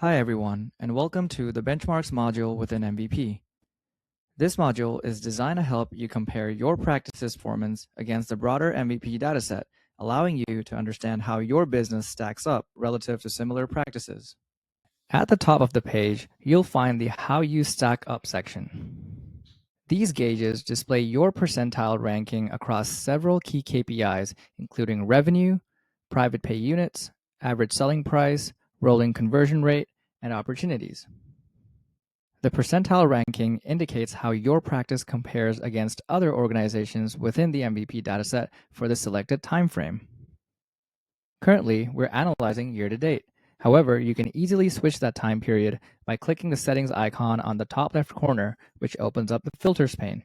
Hi everyone, and welcome to the Benchmarks module within MVP. This module is designed to help you compare your practice's performance against the broader MVP dataset, allowing you to understand how your business stacks up relative to similar practices. At the top of the page, you'll find the How You Stack Up section. These gauges display your percentile ranking across several key KPIs, including revenue, private pay units, average selling price, rolling conversion rate, and opportunities. The percentile ranking indicates how your practice compares against other organizations within the MVP dataset for the selected time frame. Currently, we're analyzing year-to-date. However, you can easily switch that time period by clicking the settings icon on the top left corner, which opens up the filters pane.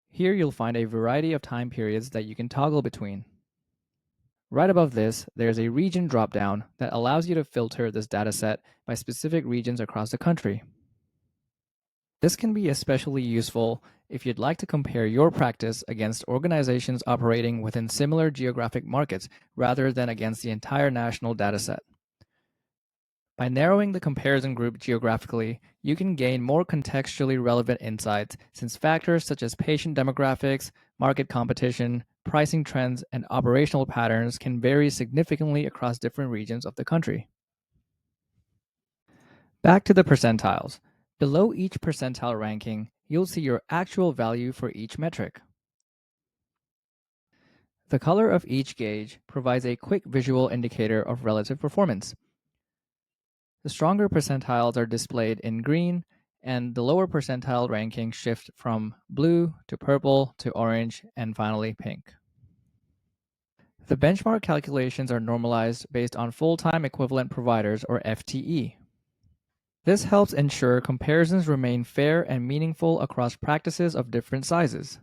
Here you'll find a variety of time periods that you can toggle between. Right above this, there's a region dropdown that allows you to filter this dataset by specific regions across the country. This can be especially useful if you'd like to compare your practice against organizations operating within similar geographic markets rather than against the entire national dataset. By narrowing the comparison group geographically, you can gain more contextually relevant insights since factors such as patient demographics, market competition, pricing trends, and operational patterns can vary significantly across different regions of the country. Back to the percentiles. Below each percentile ranking, you'll see your actual value for each metric. The color of each gauge provides a quick visual indicator of relative performance. The stronger percentiles are displayed in green, and the lower percentile rankings shift from blue to purple to orange and finally pink. The benchmark calculations are normalized based on full-time equivalent providers or FTE. This helps ensure comparisons remain fair and meaningful across practices of different sizes.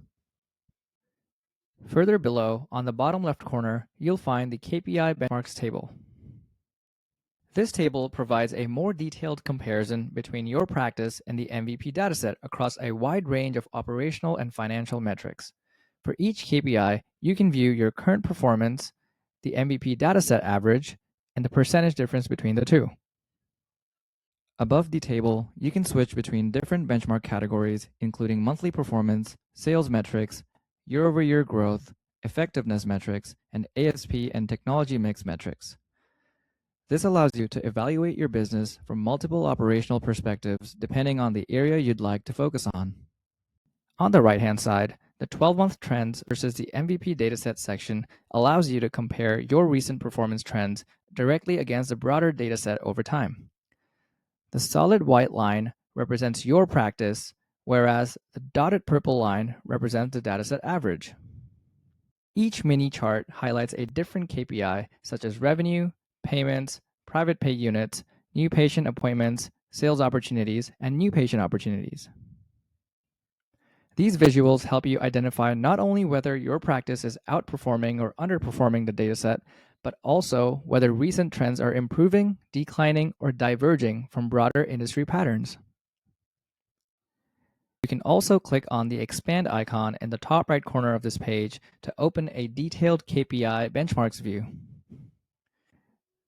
Further below, on the bottom left corner, you'll find the KPI benchmarks table. This table provides a more detailed comparison between your practice and the MVP dataset across a wide range of operational and financial metrics. For each KPI, you can view your current performance, the MVP dataset average, and the percentage difference between the two. Above the table, you can switch between different benchmark categories, including monthly performance, sales metrics, year-over-year growth, effectiveness metrics, and ASP and technology mix metrics. This allows you to evaluate your business from multiple operational perspectives depending on the area you'd like to focus on. On the right-hand side, the 12-month trends versus the MVP dataset section allows you to compare your recent performance trends directly against the broader dataset over time. The solid white line represents your practice, whereas the dotted purple line represents the dataset average. Each mini chart highlights a different KPI such as revenue, payments, private pay units, new patient appointments, sales opportunities, and new patient opportunities. These visuals help you identify not only whether your practice is outperforming or underperforming the dataset, but also whether recent trends are improving, declining, or diverging from broader industry patterns. You can also click on the expand icon in the top right corner of this page to open a detailed KPI benchmarks view.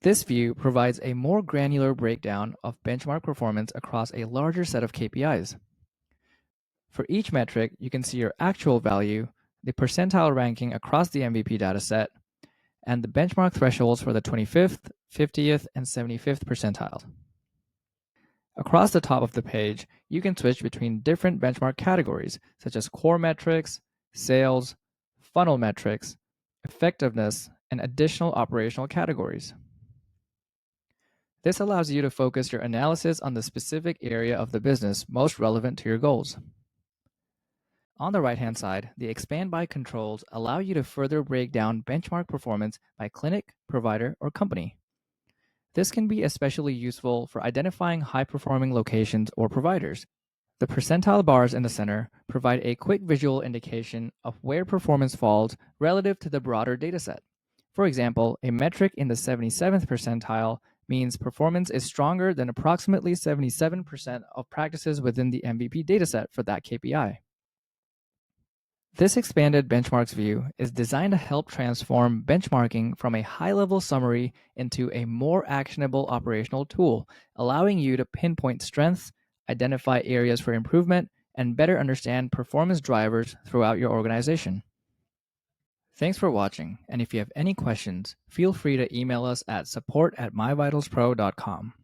This view provides a more granular breakdown of benchmark performance across a larger set of KPIs. For each metric, you can see your actual value, the percentile ranking across the MVP dataset, and the benchmark thresholds for the 25th, 50th, and 75th percentiles. Across the top of the page, you can switch between different benchmark categories, such as core metrics, sales, funnel metrics, effectiveness, and additional operational categories. This allows you to focus your analysis on the specific area of the business most relevant to your goals. On the right-hand side, the Expand By controls allow you to further break down benchmark performance by clinic, provider, or company. This can be especially useful for identifying high-performing locations or providers. The percentile bars in the center provide a quick visual indication of where performance falls relative to the broader dataset. For example, a metric in the 77th percentile means performance is stronger than approximately 77% of practices within the MVP dataset for that KPI. This expanded benchmarks view is designed to help transform benchmarking from a high-level summary into a more actionable operational tool, allowing you to pinpoint strengths, identify areas for improvement, and better understand performance drivers throughout your organization. Thanks for watching, and if you have any questions, feel free to email us at support@myvitalspro.com.